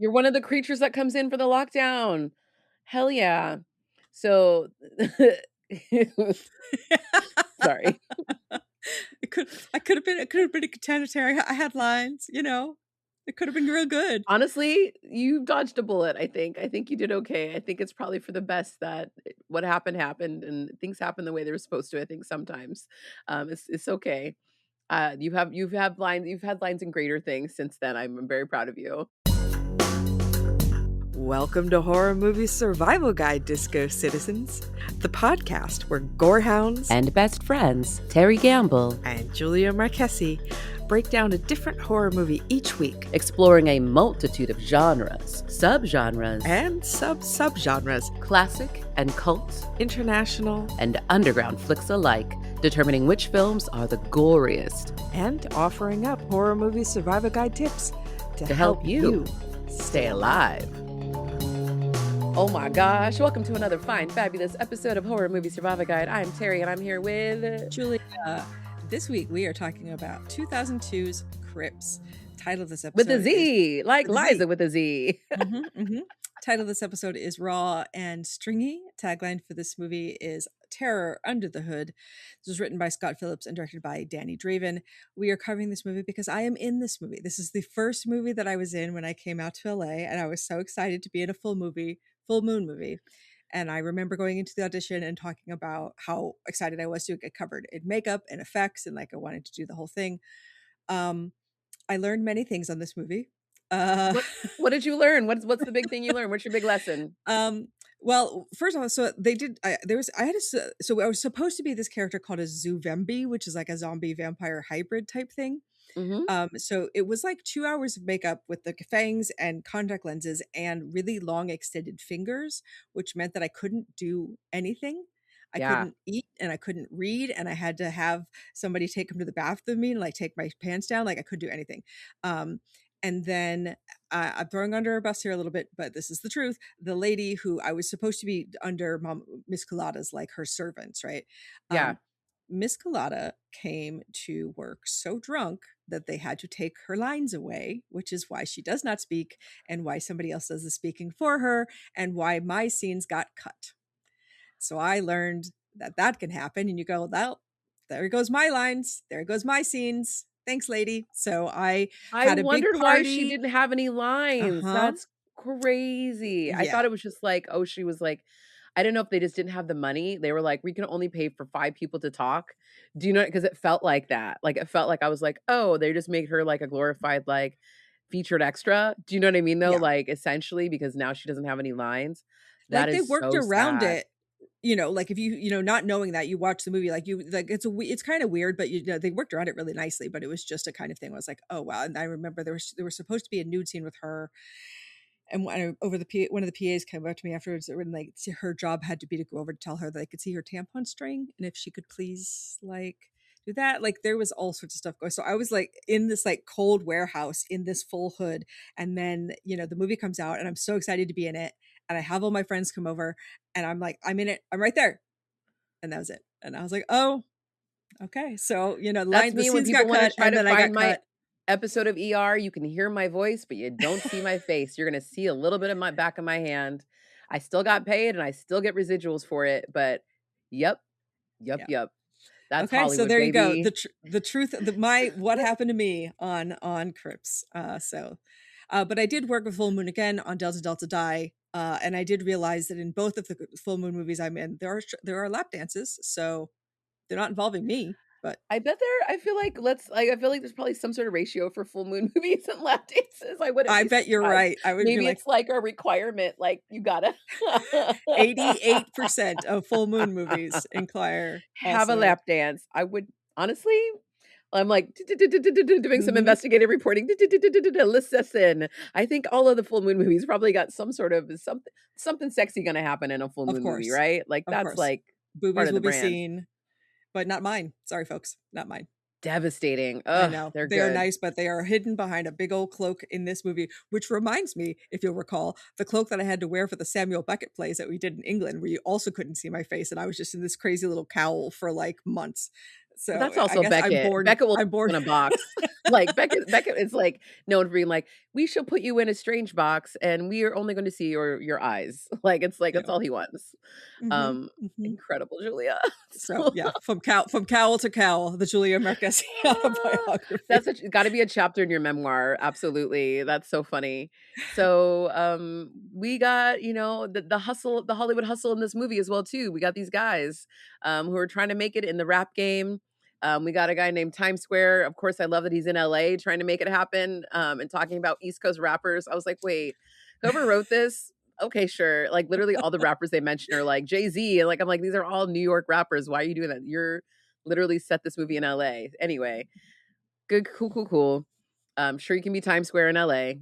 You're one of the creatures that comes in for the lockdown. Hell yeah. So sorry. It could have been a contendatory. I had lines, It could have been real good. Honestly, you dodged a bullet, I think. I think you did okay. I think it's probably for the best that what happened, and things happen the way they were supposed to, I think sometimes. It's okay. You've had lines in greater things since then. I'm very proud of you. Welcome to Horror Movie Survival Guide, Disco Citizens, the podcast where gorehounds and best friends Terry Gamble and Julia Marchese break down a different horror movie each week, exploring a multitude of genres, subgenres, and subgenres, classic and cult, international and underground flicks alike, determining which films are the goriest, and offering up Horror Movie Survival Guide tips to help you stay alive. Oh my gosh, welcome to another fine, fabulous episode of Horror Movie Survival Guide. I'm Terry and I'm here with Julia. This week we are talking about 2002's Cryptz. Title of this episode with a Z, like Liza with a Z. Title of this episode is Raw and Stringy. Tagline for this movie is Terror Under the Hood. This was written by Scott Phillips and directed by Danny Draven. We are covering this movie because I am in this movie. This is the first movie that I was in when I came out to LA, and I was so excited to be in a full moon movie. And I remember going into the audition and talking about how excited I was to get covered in makeup and effects, and like I wanted to do the whole thing. I learned many things on this movie. What did you learn? What's the big thing you learned? What's your big lesson? Well, first of all, so they did. I was supposed to be this character called a Vampy, which is like a zombie vampire hybrid type thing. So it was like 2 hours of makeup with the fangs and contact lenses and really long extended fingers, which meant that I couldn't do anything. I couldn't eat and I couldn't read, and I had to have somebody take them to the bathroom with me and like take my pants down. Like I couldn't do anything. And then I'm throwing under a bus here a little bit, but this is the truth. The lady who I was supposed to be under Miss Colada's, like her servants, right? Yeah. Miss Colada came to work so drunk that they had to take her lines away, which is why she does not speak and why somebody else does the speaking for her and why my scenes got cut. So I learned that can happen, and you go, well, there goes my lines. There goes my scenes. Thanks, lady. So I had a wondered big party. Why she didn't have any lines. That's crazy. Yeah. I thought it was just like, oh, she was like, I don't know if they just didn't have the money. They were like, we can only pay for 5 people to talk. Do you know? Because it felt like that. Like it felt like I was like, oh, they just made her like a glorified like featured extra. Do you know what I mean? Though, like essentially, because now she doesn't have any lines. That like they worked so around sad. It. You know, like if you not knowing that, you watch the movie, like it's kind of weird, but they worked around it really nicely. But it was just a kind of thing. I was like, oh wow. And I remember there was supposed to be a nude scene with her, and one of the PAs came up to me afterwards when like her job had to be to go over to tell her that I could see her tampon string and if she could please like do that. Like there was all sorts of stuff going. So I was like in this like cold warehouse in this full hood, and then the movie comes out, and I'm so excited to be in it. And I have all my friends come over, and I'm like, I'm in it. I'm right there. And that was it. And I was like, oh, okay. So, that's me when people want to try to find my episode of ER. You can hear my voice, but you don't see my face. You're going to see a little bit of my back of my hand. I still got paid, and I still get residuals for it. But yep. That's okay. Hollywood, so there baby. You go. The truth, what happened to me on Cryptz. But I did work with Full Moon again on Delta Delta Die. And I did realize that in both of the full moon movies I'm in, there are lap dances, so they're not involving me. But I bet I feel like there's probably some sort of ratio for full moon movies and lap dances. I bet you're right. I would maybe it's like a requirement. Like you gotta 88% of full moon movies have a lap dance. I would honestly. I'm like doing some investigative reporting. Listen, I think all of the full moon movies probably got some sort of something sexy going to happen in a full moon movie, right? Like that's like boobies will be seen, but not mine. Sorry, folks, not mine. Devastating. Ugh, I know they are nice, but they are hidden behind a big old cloak in this movie, which reminds me, if you'll recall, the cloak that I had to wear for the Samuel Beckett plays that we did in England, where you also couldn't see my face, and I was just in this crazy little cowl for like months. So That's I also guess I'm Beckett. born. Beckett will I'm put born. you in a box. Like Beckett is like known for being like, we shall put you in a strange box and we are only going to see your eyes. Like it's like Yeah. that's all he wants. Incredible, Julia. So yeah, from cowl to cowl, the Julia Marchese That's autobiography. got to be a chapter in your memoir. Absolutely. That's so funny. So we got, you know, the hustle, the Hollywood hustle in this movie as well too. We got these guys who are trying to make it in the rap game. We got a guy named Times Square. Of course, I love that he's in LA trying to make it happen and talking about East Coast rappers. I was like, wait, whoever wrote this, okay, sure. Like literally all the rappers they mention are like Jay-Z. And like, I'm like, these are all New York rappers. Why are you doing that? You're literally set this movie in LA. Anyway, good, cool. Sure you can be Times Square in LA.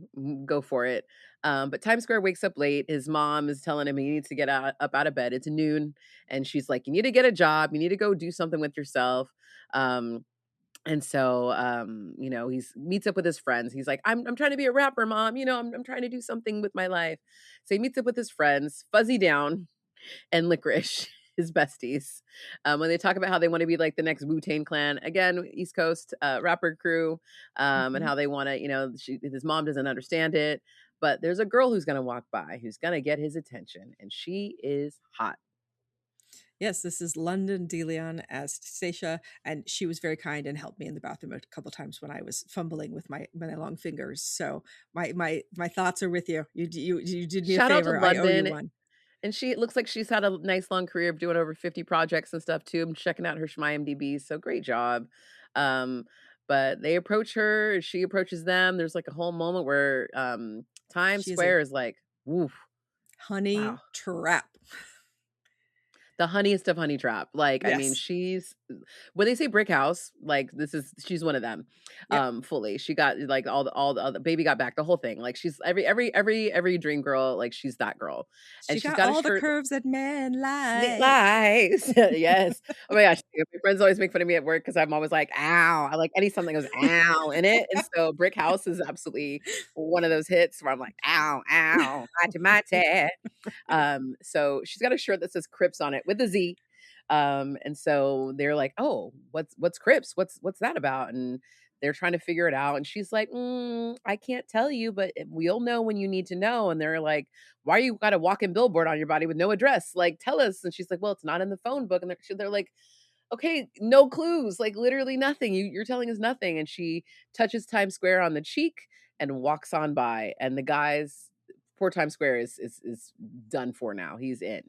Go for it. But Times Square wakes up late. His mom is telling him he needs to get up out of bed. It's noon. And she's like, you need to get a job. You need to go do something with yourself. And so, you know, he meets up with his friends. He's like, I'm trying to be a rapper, mom. You know, I'm trying to do something with my life. So he meets up with his friends, Fuzzy Down and Likrish, his besties. When they talk about how they want to be like the next Wu-Tang Clan, again, East Coast rapper crew, and how they want to, you know, his mom doesn't understand it. But there's a girl who's going to walk by who's going to get his attention, and she is hot. Yes, this is London DeLeon as Stesha, and she was very kind and helped me in the bathroom a couple times when I was fumbling with my long fingers. So my thoughts are with you. You did me Shout a out to favor. I owe you London. one. And she looks like she's had a nice long career of doing over 50 projects and stuff too. I'm checking out her IMDb. So great job. But they approach her, she approaches them. There's like a whole moment where Times She is Square a is like, woof, honey wow. trap. The honeyest of honey trap. Like, I mean, Yes. she's when they say brick house, like she's one of them. Yep. Fully. She got like all the other baby got back, the whole thing. Like she's every dream girl, like she's that girl. And She she's got got a all the shirt. curves that men like. Lies. Yes. Oh my gosh. My friends always make fun of me at work because I'm always like, ow. I like any something that goes ow in it. And so Brick House is absolutely one of those hits where I'm like, ow, ow, mate. So she's got a shirt that says Cryptz on it with a Z. And so they're like, oh, what's Cryptz? What's that about? And they're trying to figure it out. And she's like, I can't tell you, but we'll know when you need to know. And they're like, why you got a walking billboard on your body with no address? Like, tell us. And she's like, well, it's not in the phone book. And they're like, okay, no clues, like literally nothing. You're telling us nothing. And she touches Times Square on the cheek and walks on by. And the guys, poor Times Square is done for now. He's in.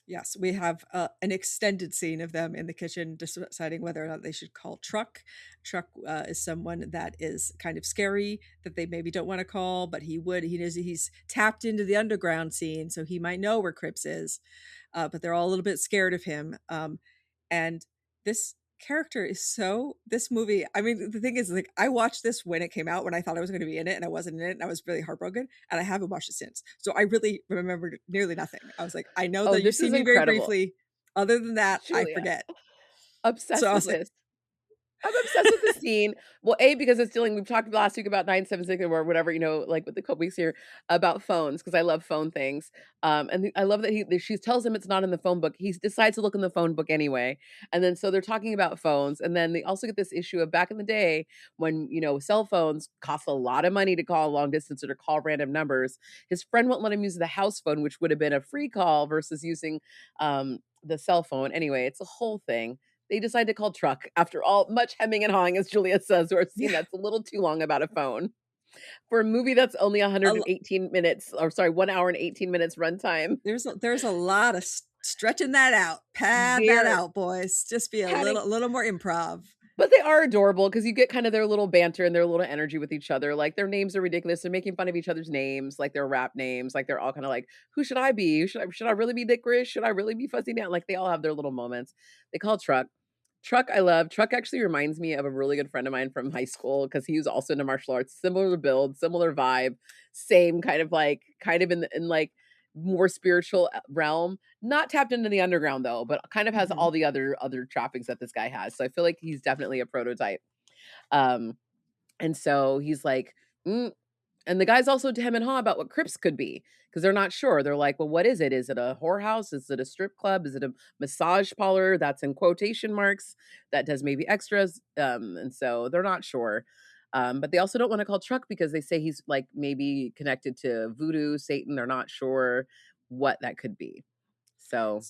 Yes, we have an extended scene of them in the kitchen deciding whether or not they should call Truck. Truck is someone that is kind of scary that they maybe don't want to call, but he's tapped into the underground scene, so he might know where Cryptz is. But they're all a little bit scared of him. And this character is this movie, I mean, the thing is, like, I watched this when it came out, when I thought I was going to be in it and I wasn't in it, and I was really heartbroken, and I haven't watched it since, so I really remembered nearly nothing. I was like, I know that you've seen me very briefly, other than that, Julia, I forget. Obsessed with this. I'm obsessed with this scene. Well, because it's dealing, we've talked last week about 976 or whatever, you know, like with the couple weeks here about phones, because I love phone things. And I love that she tells him it's not in the phone book. He decides to look in the phone book anyway. And then so they're talking about phones. And then they also get this issue of back in the day when, you know, cell phones cost a lot of money to call long distance or to call random numbers. His friend won't let him use the house phone, which would have been a free call versus using the cell phone. Anyway, it's a whole thing. They decide to call Truck after all much hemming and hawing, as Julia says, or a scene that's a little too long about a phone. For a movie that's only 118 minutes, or sorry, 1 hour and 18 minutes runtime. There's a lot of stretching that out. Pad that out, boys. Just be a little more improv. But they are adorable because you get kind of their little banter and their little energy with each other. Like their names are ridiculous. They're making fun of each other's names, like their rap names. Like they're all kind of like, who should I be? Should I really be Likrish? Should I really be Fuzzy Down? Like they all have their little moments. They call Truck. Truck, I love. Truck actually reminds me of a really good friend of mine from high school because he was also into martial arts. Similar build, similar vibe, same kind of in like more spiritual realm. Not tapped into the underground though, but kind of has all the other trappings that this guy has. So I feel like he's definitely a prototype. And so he's like, And the guys also hem and haw about what Cryptz could be because they're not sure. They're like, well, what is it? Is it a whorehouse? Is it a strip club? Is it a massage parlor? That's in quotation marks. That does maybe extras. And so they're not sure. But they also don't want to call Truck because they say he's like maybe connected to voodoo, Satan. They're not sure what that could be. So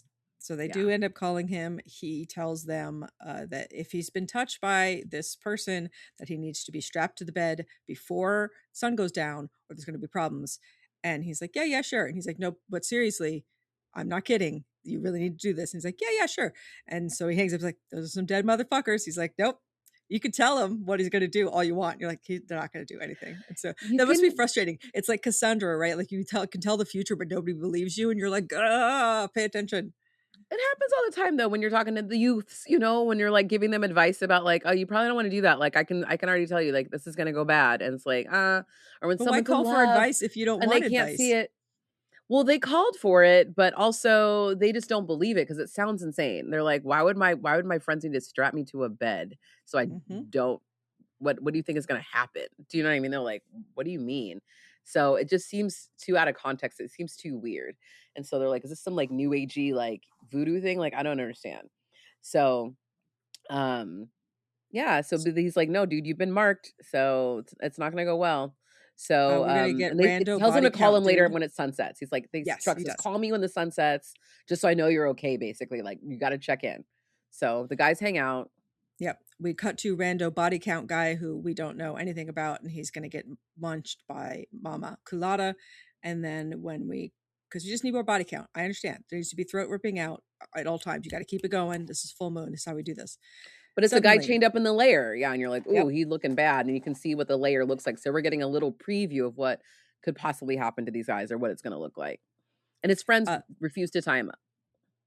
So they yeah. do end up calling him. He tells them that if he's been touched by this person, that he needs to be strapped to the bed before sun goes down, or there's going to be problems. And he's like, yeah, sure. And he's like, no, but seriously, I'm not kidding. You really need to do this. And he's like, yeah, sure. And so he hangs up. He's like, those are some dead motherfuckers. He's like, nope. You can tell him what he's going to do all you want. You're like, they're not going to do anything. And so that must be frustrating. It's like Cassandra, right? Like you can tell the future, but nobody believes you. And you're like, pay attention. It happens all the time though when you're talking to the youths, you know, when you're like giving them advice about like, oh, you probably don't want to do that. Like I can already tell you like this is gonna go bad. And it's like, or when but someone's why call in love for advice if you don't and want they can't advice? see it. Well, they called for it, but also they just don't believe it because it sounds insane. They're like, why would my friends need to strap me to a bed so I don't what do you think is gonna happen? Do you know what I mean? They're like, what do you mean? So it just seems too out of context. It seems too weird. And so they're like, is this some like new agey like voodoo thing? Like, I don't understand. So yeah, so he's like, no, dude, you've been marked, so it's not gonna go well. So we're gonna get and it rando tells him body to call count, him later dude. when it sunsets. He's like, Yes, Truck he says, does. call me when the sun sets, just so I know you're okay, basically. Like you gotta check in. So the guys hang out. Yep. We cut to rando body count guy who we don't know anything about, and he's gonna get munched by Mama Culata. And then because we just need more body count. I understand. There needs to be throat ripping out at all times. You got to keep it going. This is full moon. This is how we do this. But it's a guy chained up in the lair. Yeah. And you're like, ooh, he's looking bad. And you can see what the lair looks like. So we're getting a little preview of what could possibly happen to these guys or what it's going to look like. And his friends refuse to tie him up.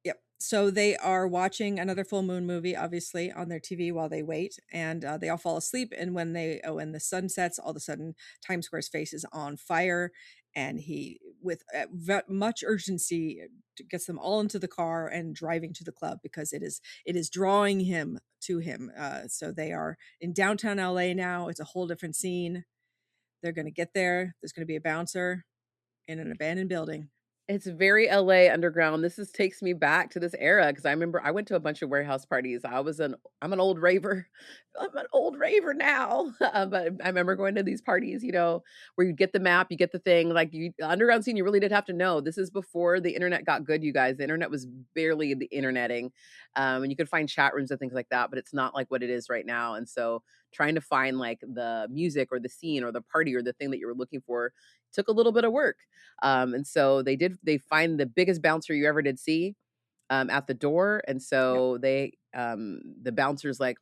Yep. So they are watching another full moon movie, obviously, on their TV while they wait. And they all fall asleep. And when the sun sets, all of a sudden, Times Square's face is on fire. And he, with much urgency, gets them all into the car and driving to the club because it is drawing him to him. So they are in downtown LA now. It's a whole different scene. They're going to get there. There's going to be a bouncer in an abandoned building. It's very LA underground. This takes me back to this era because I remember I went to a bunch of warehouse parties. I'm an old raver. I'm an old raver now, but I remember going to these parties, you know, where you get the map, you get the thing. Like the underground scene, you really did have to know. This is before the internet got good, you guys. The internet was barely the interneting, and you could find chat rooms and things like that, but it's not like what it is right now. And so trying to find like the music or the scene or the party or the thing that you were looking for took a little bit of work. And so they find the biggest bouncer you ever did see at the door. And so the bouncer's like,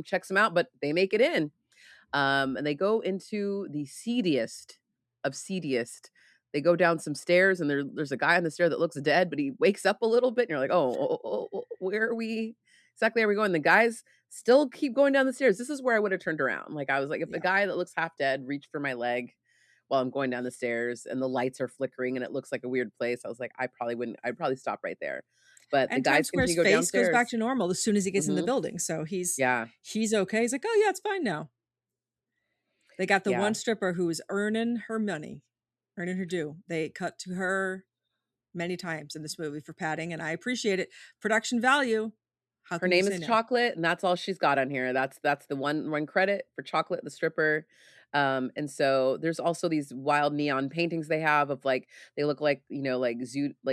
checks them out, but they make it in. And they go into the seediest of seediest. They go down some stairs and there's a guy on the stair that looks dead, but he wakes up a little bit and you're like, oh, where are we? Exactly, are we going? The guys still keep going down the stairs. This is where I would have turned around. Like I was like, if the guy that looks half dead reached for my leg while I'm going down the stairs and the lights are flickering and it looks like a weird place, I was like, I'd probably stop right there. But and the guys continue to go downstairs. Face goes back to normal as soon as he gets in the building. So he's okay. He's like, oh yeah, it's fine now. They got the one stripper who is earning her money, earning her due. They cut to her many times in this movie for padding, and I appreciate it. Production value. Her name is Chocolate, and that's all she's got on here. That's the one credit for Chocolate, the stripper. And so there's also these wild neon paintings they have of like, they look like, you know, like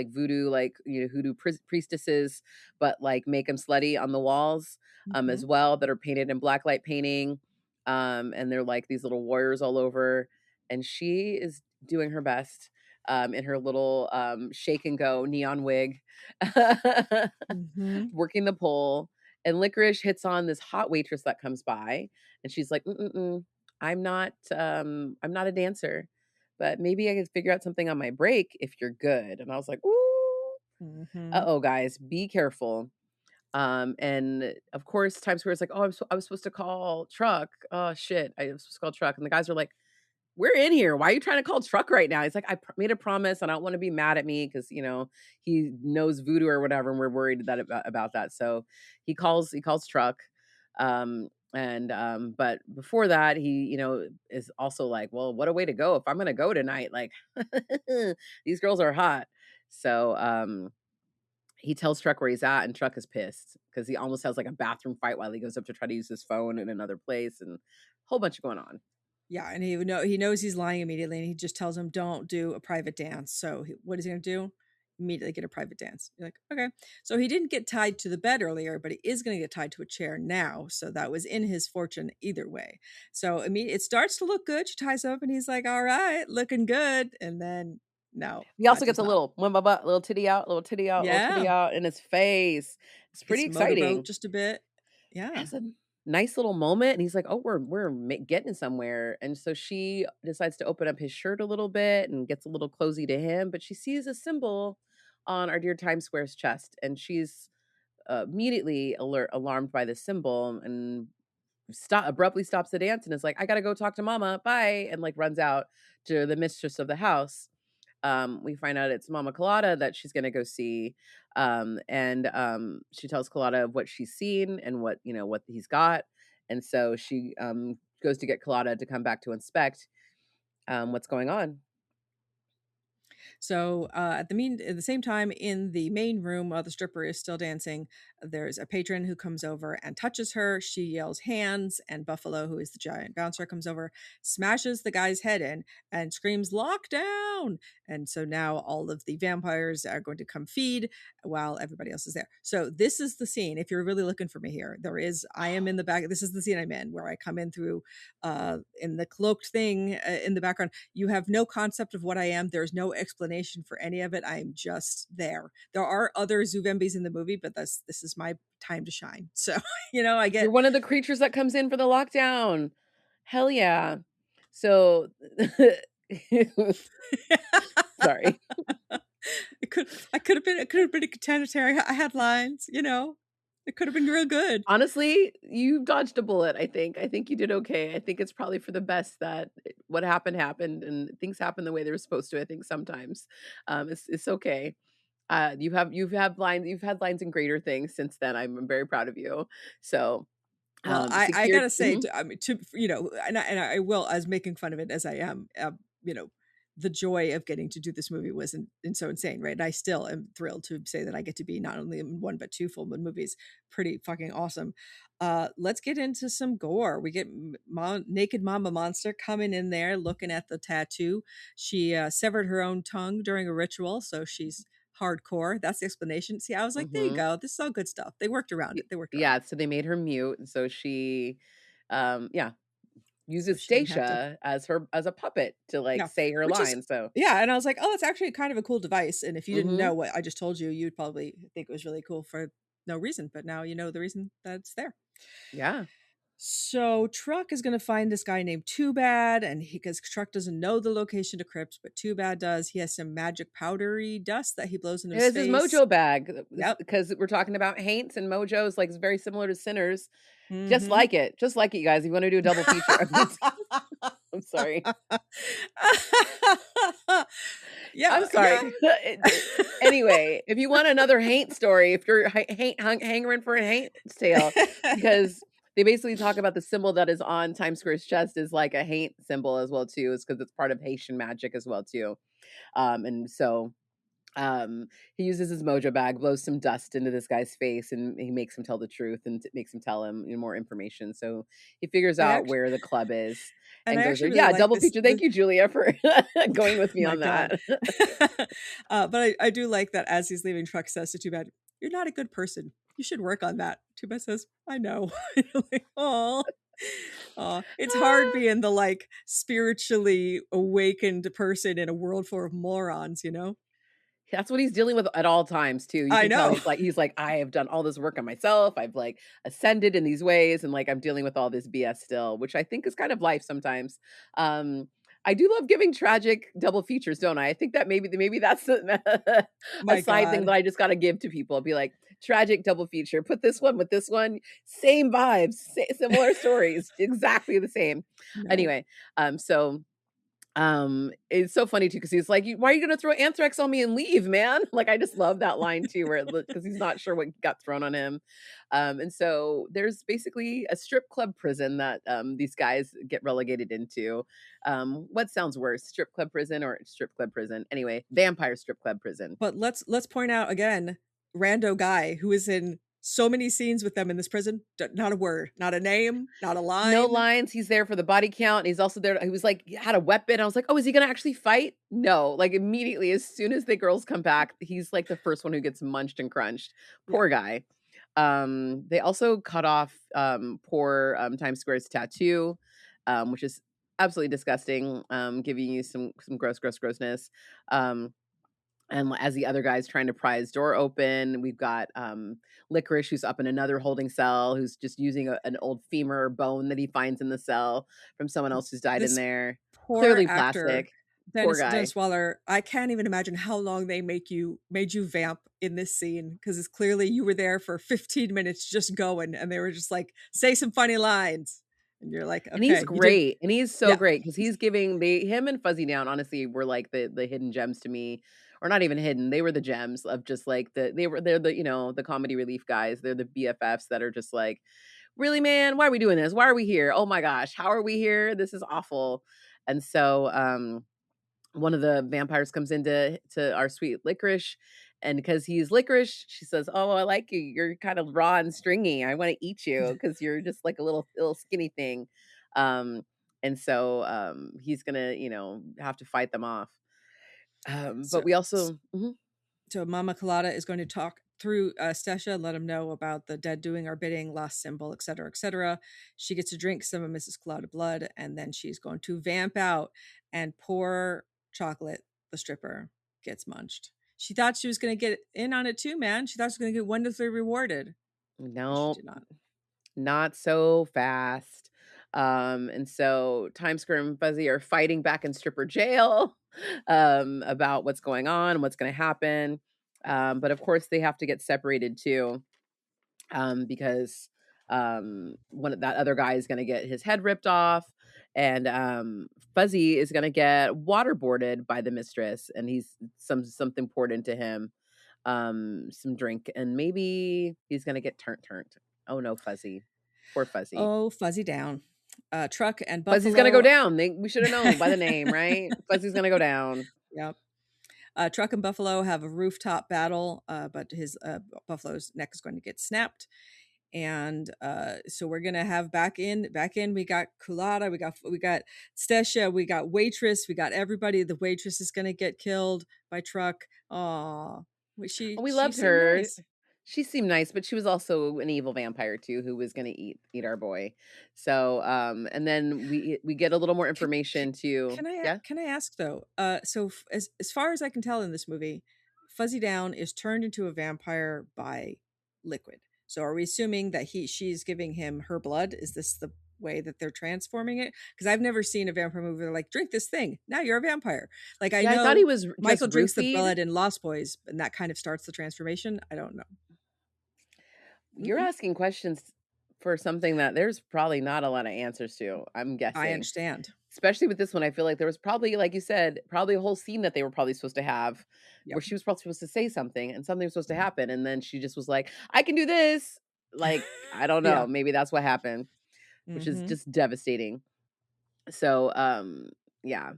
voodoo, like, you know, hoodoo priestesses, but like make them slutty on the walls, as well, that are painted in blacklight painting. And they're like these little warriors all over. And she is doing her best, in her little, shake and go neon wig, working the pole. And Likrish hits on this hot waitress that comes by, and she's like, I'm not a dancer, but maybe I could figure out something on my break if you're good. And I was like, ooh, uh-oh, guys, be careful. And of course, Times Square is like, oh, I was supposed to call Truck. Oh shit, I was supposed to call Truck. And the guys are like, we're in here. Why are you trying to call Truck right now? He's like, I made a promise. I don't want to be mad at me because, you know, he knows voodoo or whatever, and we're worried about that. So he calls Truck. And but before that, he, is also like, well, what a way to go if I'm gonna go tonight. Like these girls are hot. So he tells Truck where he's at, and Truck is pissed because he almost has like a bathroom fight while he goes up to try to use his phone in another place, and a whole bunch of going on. Yeah, and he knows he's lying immediately, and he just tells him, "Don't do a private dance." So what is he gonna do? Immediately get a private dance. You're like, okay. So he didn't get tied to the bed earlier, but he is going to get tied to a chair now. So that was in his fortune either way. So it starts to look good. She ties him up, and he's like, "All right, looking good." And then no, He also that gets does a not. little titty out, little titty out, little titty Yeah, out in his face. It's pretty gets motorboat exciting. just a bit. Yeah. Has a nice little moment, and he's like, "Oh, getting somewhere." And so she decides to open up his shirt a little bit and gets a little closey to him, but she sees a symbol on our dear Times Square's chest, and she's immediately alarmed by the symbol, and abruptly stops the dance and is like, "I gotta go talk to Mama, bye," and like runs out to the mistress of the house. We find out it's Mama Colada that she's gonna go see. And she tells Colada of what she's seen and what he's got. And so she goes to get Colada to come back to inspect what's going on. So at the same time, in the main room while the stripper is still dancing, there's a patron who comes over and touches her. She yells hands, and Buffalo, who is the giant bouncer, comes over, smashes the guy's head in, and screams lockdown. And so now all of the vampires are going to come feed while everybody else is there. So this is the scene. If you're really looking for me here, I am in the back. This is the scene I'm in, where I come in through in the cloaked thing in the background. You have no concept of what I am. There's no explanation for any of it. I'm just there. There are other Zuvembis in the movie, but this is my time to shine. So, You're one of the creatures that comes in for the lockdown. Hell yeah. So sorry. It could have been a contendatory. I had lines, it could have been real good. Honestly, you dodged a bullet, I think. I think you did okay. I think it's probably for the best that what happened, and things happen the way they were supposed to, I think sometimes. It's okay. You've had lines in greater things since then. I'm very proud of you. So, well, I gotta say, Mhm. I mean, and I will, as making fun of it as I am, the joy of getting to do this movie was so insane, right? And I still am thrilled to say that I get to be not only in one but two full moon movies. Pretty fucking awesome. Let's get into some gore. We get naked Mama Monster coming in there, looking at the tattoo. She severed her own tongue during a ritual, so she's hardcore. That's the explanation. See, I was like, there you Mhm. go. This is all good stuff. They worked around it. Yeah, so they made her mute, and so she, yeah, So uses she didn't have to. Stacia as a puppet to like Yeah, say her which is line. So, yeah, and I was like, oh, that's actually kind of a cool device. And if you didn't mhm. know what I just told you, you'd probably think it was really cool for no reason. But now you know the reason that it's there. Yeah. So Truck is going to find this guy named Too Bad, and because Truck doesn't know the location to Cryptz, but Too Bad does. He has some magic powdery dust that he blows in his It's his face. mojo bag. Yep. Because we're talking about Haints and Mojos, like it's very similar to Sinners. Just Mm-hmm. like it. Just like it, you guys. You want to do a double feature. I'm sorry. Yeah, I'm sorry. yeah. Anyway, if you want another Haint story, if you're hangering for a Haint tale, because they basically talk about the symbol that is on Times Square's chest is like a Haint symbol as well too, is because it's part of Haitian magic as well too. And so he uses his mojo bag, blows some dust into this guy's face, and he makes him tell the truth and makes him tell him more information. So he figures out where the club is and I goes, actually really yeah, like double this, feature. Thank you, Julia, for going with me my on God. that. But I do like that as he's leaving, Truck says to Too Bad, "You're not a good person. You should work on that." Too Bad says, "I know." Like, oh, it's hard being the like spiritually awakened person in a world full of morons, That's what he's dealing with at all times too. You I can tell know. he's like, I have done all this work on myself. I've like ascended in these ways, and like I'm dealing with all this BS still, which I think is kind of life sometimes. I do love giving tragic double features, don't I? I think that maybe that's a My side thing God. that I just got to give to people. I'll be like, tragic double feature. Put this one with this one, same vibes, similar stories, exactly the same. No. Anyway, so It's so funny too because he's like, "Why are you gonna throw anthrax on me and leave, man?" Like, I just love that line too, where because he's not sure what got thrown on him. And so there's basically a strip club prison that these guys get relegated into. What sounds worse, strip club prison or strip club prison? Anyway, vampire strip club prison. But let's point out again, rando guy who is in so many scenes with them in this prison, not a word, not a name, not a No line. lines. He's there for the body count. He's also there. He was like, had a weapon. I was like, oh, is he going to actually fight? No. Like immediately, as soon as the girls come back, he's like the first one who gets munched and crunched. Poor guy. They also cut off poor Times Square's tattoo, which is absolutely disgusting. Giving you some grossness. And as the other guy's trying to pry his door open, we've got Likrish, who's up in another holding cell, who's just using an old femur or bone that he finds in the cell from someone else who's died in there. Poor Clearly actor, plastic. Poor guy. Dennis Waller. I can't even imagine how long they made you vamp in this scene, because it's clearly you were there for 15 minutes just going, and they were just like, say some funny lines. And you're like, okay. And he's great. And he's so great because he's giving him and Fuzzy Down, honestly, were like the hidden gems to me. Or not even hidden. They were the gems of just like they're the, you know, the comedy relief guys. They're the BFFs that are just like, really, man, why are we doing this? Why are we here? Oh my gosh, how are we here? This is awful. And so one of the vampires comes into our sweet Likrish, and because he's Likrish, she says, "Oh, I like you. You're kind of raw and stringy. I want to eat you because you're just like a little skinny thing." And so he's gonna, you know, have to fight them off. But we also so Mama Colada is going to talk through Stesha, let him know about the dead doing our bidding, lost symbol, etc., etc. She gets to drink some of Mrs. Colada blood, and then she's going to vamp out, and poor Chocolate, the stripper, gets munched. She thought she was going to get in on it too, man. She thought she was going to get wonderfully rewarded. No, not so fast. And so Times Square and Fuzzy are fighting back in stripper jail about what's going on, what's going to happen. But of course they have to get separated too, because that other guy is going to get his head ripped off, and Fuzzy is going to get waterboarded by the mistress, and he's something poured into him, some drink, and maybe he's going to get turnt. Oh no, Fuzzy. Poor Fuzzy. Oh, Fuzzy down. Truck and Buffalo. Fuzzy's gonna go down. We should have known by the name, right? Fuzzy's gonna go down. Yep. Truck and Buffalo have a rooftop battle, but his Buffalo's neck is going to get snapped. And so we're gonna have back in we got Colada, we got Stesha, we got Waitress, we got everybody. The Waitress is gonna get killed by Truck. Aw, we loved her. Nice. She seemed nice, but she was also an evil vampire too, who was going to eat our boy. So, and then we get a little more information too. Can I ask though? So as far as I can tell in this movie, Fuzzy Down is turned into a vampire by Liquid. So are we assuming that she's giving him her blood? Is this the way that they're transforming it? Because I've never seen a vampire movie where they're like, drink this thing, now you're a vampire. Like I know I thought he was Michael drinks the blood in Lost Boys, and that kind of starts the transformation. I don't know. You're asking questions for something that there's probably not a lot of answers to, I'm guessing. I understand. Especially with this one, I feel like there was probably, like you said, probably a whole scene that they were probably supposed to have where she was probably supposed to say something and something was supposed to happen. And then she just was like, I can do this. Like, I don't know. Maybe that's what happened, which is just devastating. So, yeah.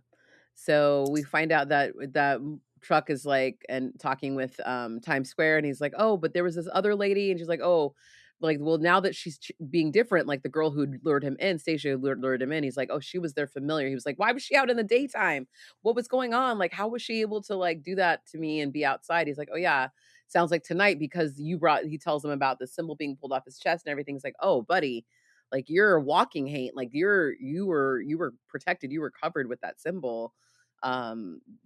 So we find out that Truck is like, and talking with Times Square, and he's like, oh, but there was this other lady, and she's like, oh, like, well, now that she's being different, like the girl who lured him in, Stesha lured him in, he's like, oh, she was their familiar. He was like, why was she out in the daytime? What was going on? Like, how was she able to like do that to me and be outside? He's like, oh yeah, sounds like tonight, because he tells him about the symbol being pulled off his chest and everything. He's like, oh buddy, like you're a walking Haint, like you were protected, you were covered with that symbol.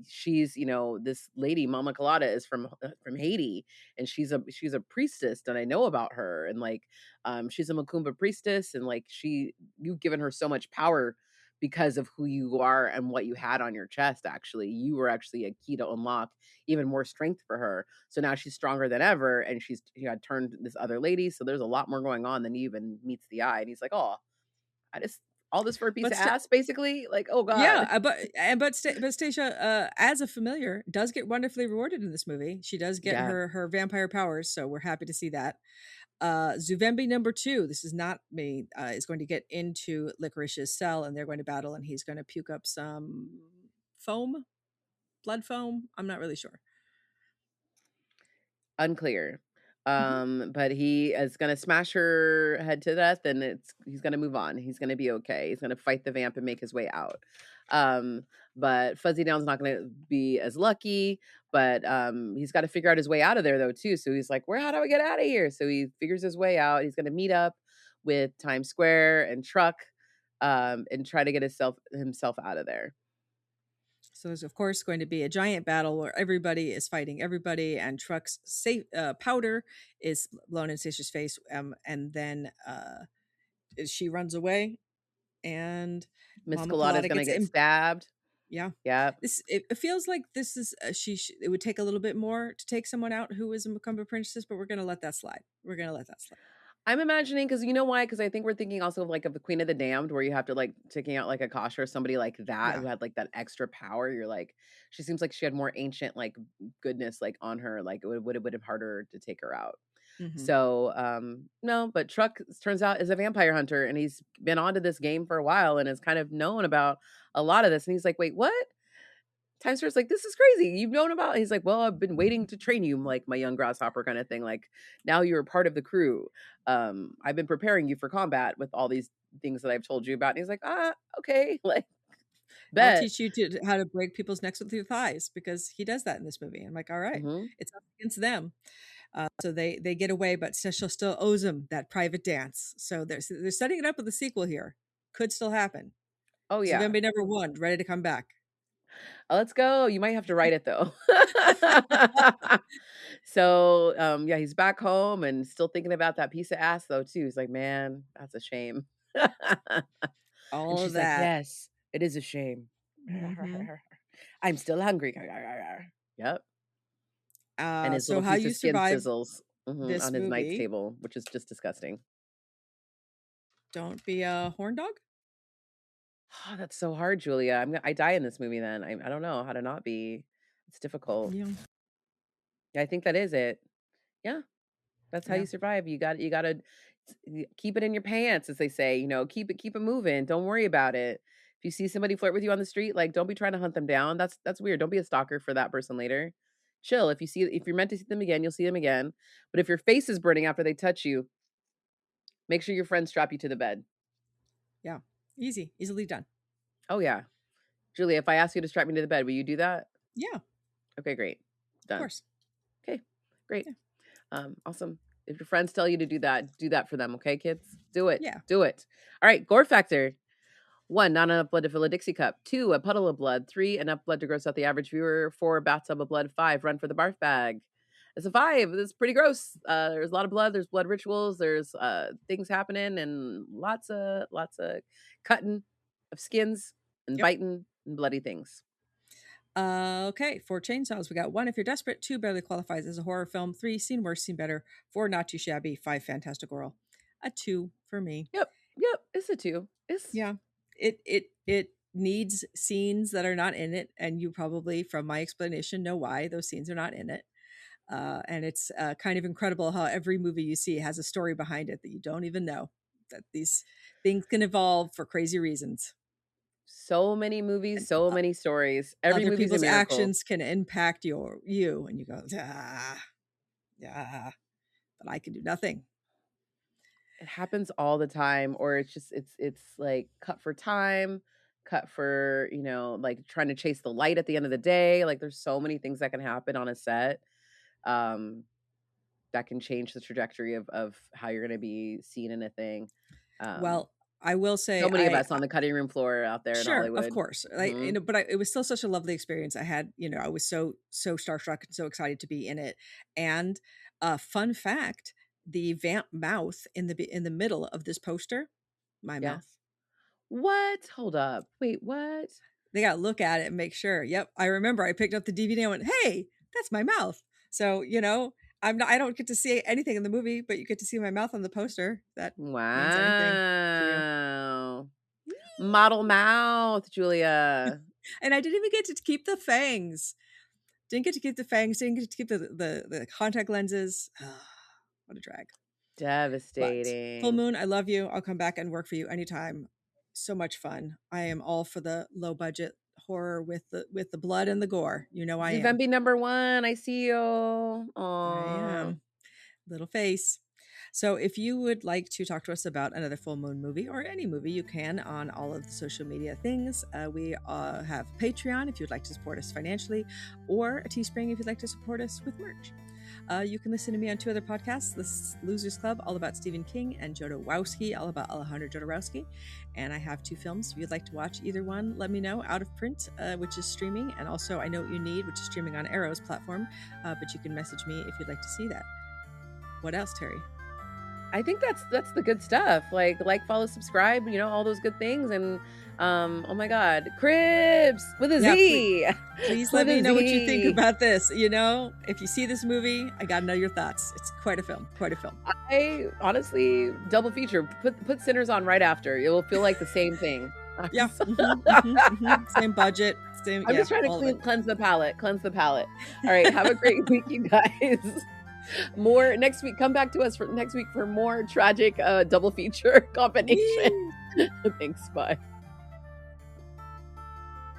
She's, you know, this lady Mama Colada is from Haiti, and she's a priestess, and I know about her, and like she's a Macumba priestess, and like you've given her so much power because of who you are and what you had on your chest. Actually, you were actually a key to unlock even more strength for her. So now she's stronger than ever, and she had turned this other lady, so there's a lot more going on than even meets the eye. And he's like, oh, All this for a piece of ass, basically? Like, oh God. Yeah, but Stesha, as a familiar, does get wonderfully rewarded in this movie. She does get her vampire powers, so we're happy to see that. Zuvembi number 2, this is not me, is going to get into Likrish's cell, and they're going to battle, and he's going to puke up some foam, blood foam. I'm not really sure. Unclear. But he is gonna smash her head to death, and he's gonna move on. He's gonna be okay. He's gonna fight the vamp and make his way out. But Fuzzy Down's not gonna be as lucky, but he's got to figure out his way out of there though too. So he's like, how do I get out of here? So he figures his way out. He's gonna meet up with Times Square and Truck and try to get himself out of there. So there's, of course, going to be a giant battle where everybody is fighting everybody, and Truck's powder is blown in Stesha's face, and then she runs away, and Miss Colada's going to get stabbed. Yeah. Yeah. It feels like this is it would take a little bit more to take someone out who is a Macumba princess, but we're going to let that slide. I'm imagining, because you know why? Because I think we're thinking also of the Queen of the Damned, where you have to taking out a Kasha or somebody like that who had that extra power. You're she seems like she had more ancient goodness on her. It would have been harder to take her out. Mm-hmm. So no, but Truck turns out is a vampire hunter, and he's been onto this game for a while and is kind of known about a lot of this. And he's like, wait, what? Times Square's like, this is crazy. You've known about it. He's like, well, I've been waiting to train you, my young grasshopper kind of thing. Now you're a part of the crew. I've been preparing you for combat with all these things that I've told you about. And he's like, okay. Bet. I'll teach you how to break people's necks with your thighs, because he does that in this movie. I'm like, all right, it's up against them. So they get away, but Stesha still owes him that private dance. So they're setting it up with a sequel here. Could still happen. Oh yeah. So Vampy number 1, ready to come back. Let's go. You might have to write it though. So yeah, he's back home and still thinking about that piece of ass though too. He's like, man, that's a shame. All of that. Yes, it is a shame. I'm still hungry. Yep. And his little piece of skin sizzles on his night's table, which is just disgusting. Don't be a horn dog. Oh, that's so hard, Julia. I die in this movie then. I don't know how to not be. It's difficult. Yeah, I think that is it. Yeah. That's how you survive. You got to keep it in your pants, as they say, keep it moving. Don't worry about it. If you see somebody flirt with you on the street, don't be trying to hunt them down. That's weird. Don't be a stalker for that person later. Chill. If you're meant to see them again, you'll see them again. But if your face is burning after they touch you, make sure your friends strap you to the bed. Yeah. Easily done. Oh yeah. Julia, if I ask you to strap me to the bed, will you do that? Yeah. Okay, great. Done. Of course. Okay, great. Yeah. Awesome. If your friends tell you to do that for them. Okay, kids? Do it. Yeah. Do it. All right, gore factor. 1, not enough blood to fill a Dixie cup. 2, a puddle of blood. 3, enough blood to gross out the average viewer. 4, a bathtub of blood. 5, run for the barf bag. It's a 5. It's pretty gross. There's a lot of blood. There's blood rituals. There's things happening, and lots of cutting of skins and biting and bloody things. Okay, 4 chainsaws. We got 1, if you're desperate. 2, barely qualifies as a horror film. 3, seen worse, seen better. 4, not too shabby. 5, fantastical. A 2 for me. Yep. It's a 2. It needs scenes that are not in it, and you probably, from my explanation, know why those scenes are not in it. And it's kind of incredible how every movie you see has a story behind it that you don't even know, that these things can evolve for crazy reasons. So many movies, so many stories. Every other movie's people's a miracle. actions can impact you, and you go, yeah, but I can do nothing. It happens all the time, or it's cut for time, cut for trying to chase the light at the end of the day. There's so many things that can happen on a set that can change the trajectory of how you're going to be seen in a thing. Well, I will say, so many of us on the cutting room floor out there in Hollywood. Of course, but it was still such a lovely experience. I had, I was so starstruck and so excited to be in it. And fun fact: the vamp mouth in the middle of this poster, my mouth. What? Hold up! Wait, what? They got to look at it and make sure. Yep, I remember. I picked up the DVD and went, "Hey, that's my mouth." So I don't get to see anything in the movie, but you get to see my mouth on the poster. That wow. Model mouth, Julia. And I didn't even get to keep the fangs. Didn't get to keep the fangs. Didn't get to keep the contact lenses. What a drag. Devastating. But full moon, I love you. I'll come back and work for you anytime. So much fun. I am all for the low budget horror with the blood and the gore. You know I am. Vampy #1. I see you. Aww. I am. Little face. So if you would like to talk to us about another full moon movie or any movie, you can on all of the social media things. We have Patreon if you'd like to support us financially, or a Teespring if you'd like to support us with merch. You can listen to me on 2 other podcasts, The Losers Club, all about Stephen King, and JodoWOWsky, all about Alejandro Jodorowsky. And I have 2 films. If you'd like to watch either one, let me know. Out of Print, which is streaming, and also I Know What You Need, which is streaming on Arrow's platform. But you can message me if you'd like to see that. What else, Terry? I think that's the good stuff. Like, follow, subscribe, all those good things. And oh my God, Cryptz with a Z. Please let me know what you think about this. If you see this movie, I gotta know your thoughts. It's quite a film. I honestly double feature. Put Sinners on right after. It will feel like the same thing. Yeah. Same budget. I'm just trying to cleanse the palate. All right. Have a great week, you guys. More next week. Come back to us for next week for more tragic double feature combination. Thanks. Bye.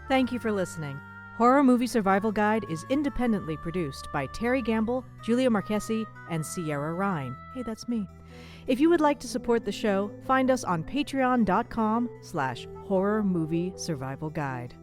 Thank you for listening. Horror Movie Survival Guide is independently produced by Terry Gamble, Julia Marchese, and Sierra Ryan. Hey, that's me. If you would like to support the show, find us on patreon.com/horror movie survival guide.